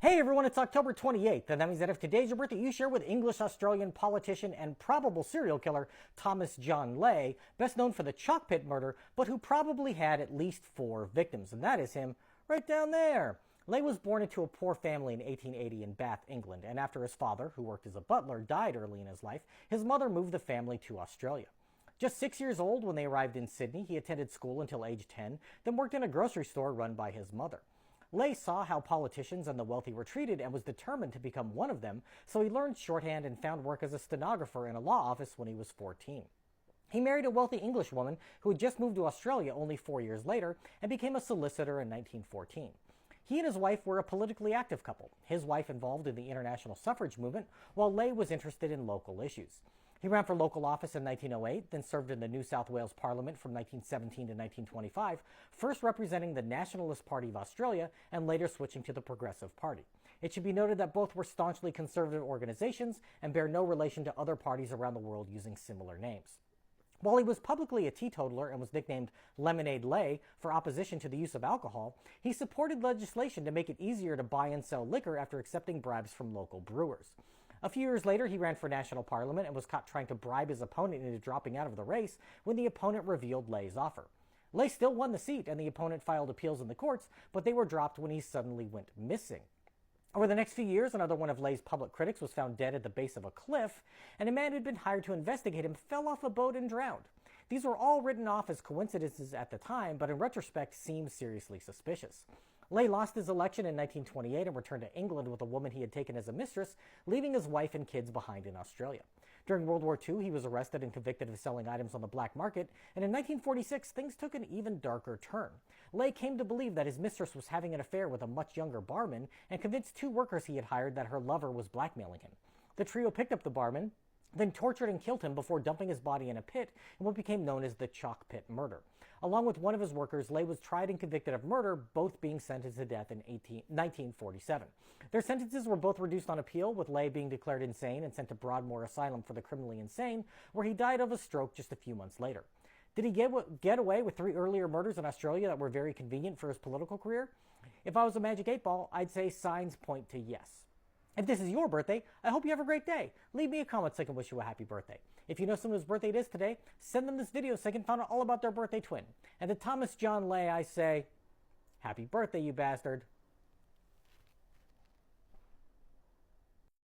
Hey everyone, it's October 28th, and that means that if today's your birthday, you share with English-Australian politician and probable serial killer Thomas John Ley, best known for the chalk pit murder, but who probably had at least 4 victims, and that is him right down there. Ley was born into a poor family in 1880 in Bath, England, and after his father, who worked as a butler, died early in his life, his mother moved the family to Australia. Just 6 years old when they arrived in Sydney, he attended school until age 10, then worked in a grocery store run by his mother. Ley saw how politicians and the wealthy were treated and was determined to become one of them, so he learned shorthand and found work as a stenographer in a law office when he was 14. He married a wealthy Englishwoman who had just moved to Australia only 4 years later and became a solicitor in 1914. He and his wife were a politically active couple, his wife involved in the international suffrage movement, while Ley was interested in local issues. He ran for local office in 1908, then served in the New South Wales Parliament from 1917 to 1925, first representing the Nationalist Party of Australia and later switching to the Progressive Party. It should be noted that both were staunchly conservative organizations and bear no relation to other parties around the world using similar names. While he was publicly a teetotaler and was nicknamed Lemonade Ley for opposition to the use of alcohol, he supported legislation to make it easier to buy and sell liquor after accepting bribes from local brewers. A few years later, he ran for national parliament and was caught trying to bribe his opponent into dropping out of the race when the opponent revealed Ley's offer. Ley still won the seat and the opponent filed appeals in the courts, but they were dropped when he suddenly went missing. Over the next few years, another one of Ley's public critics was found dead at the base of a cliff, and a man who had been hired to investigate him fell off a boat and drowned. These were all written off as coincidences at the time, but in retrospect seem seriously suspicious. Ley lost his election in 1928 and returned to England with a woman he had taken as a mistress, leaving his wife and kids behind in Australia. During World War II, he was arrested and convicted of selling items on the black market, and in 1946, things took an even darker turn. Ley came to believe that his mistress was having an affair with a much younger barman and convinced 2 workers he had hired that her lover was blackmailing him. The trio picked up the barman, then tortured and killed him before dumping his body in a pit in what became known as the chalk pit murder. Along with one of his workers, Ley was tried and convicted of murder, both being sentenced to death in 1947. Their sentences were both reduced on appeal, with Ley being declared insane and sent to Broadmoor Asylum for the Criminally Insane, where he died of a stroke just a few months later. Did he get away with 3 earlier murders in Australia that were very convenient for his political career? If I was a magic 8-ball, I'd say signs point to yes. If this is your birthday, I hope you have a great day. Leave me a comment so I can wish you a happy birthday. If you know someone whose birthday it is today, send them this video so I can find out all about their birthday twin. And to Thomas John Ley, I say, happy birthday, you bastard.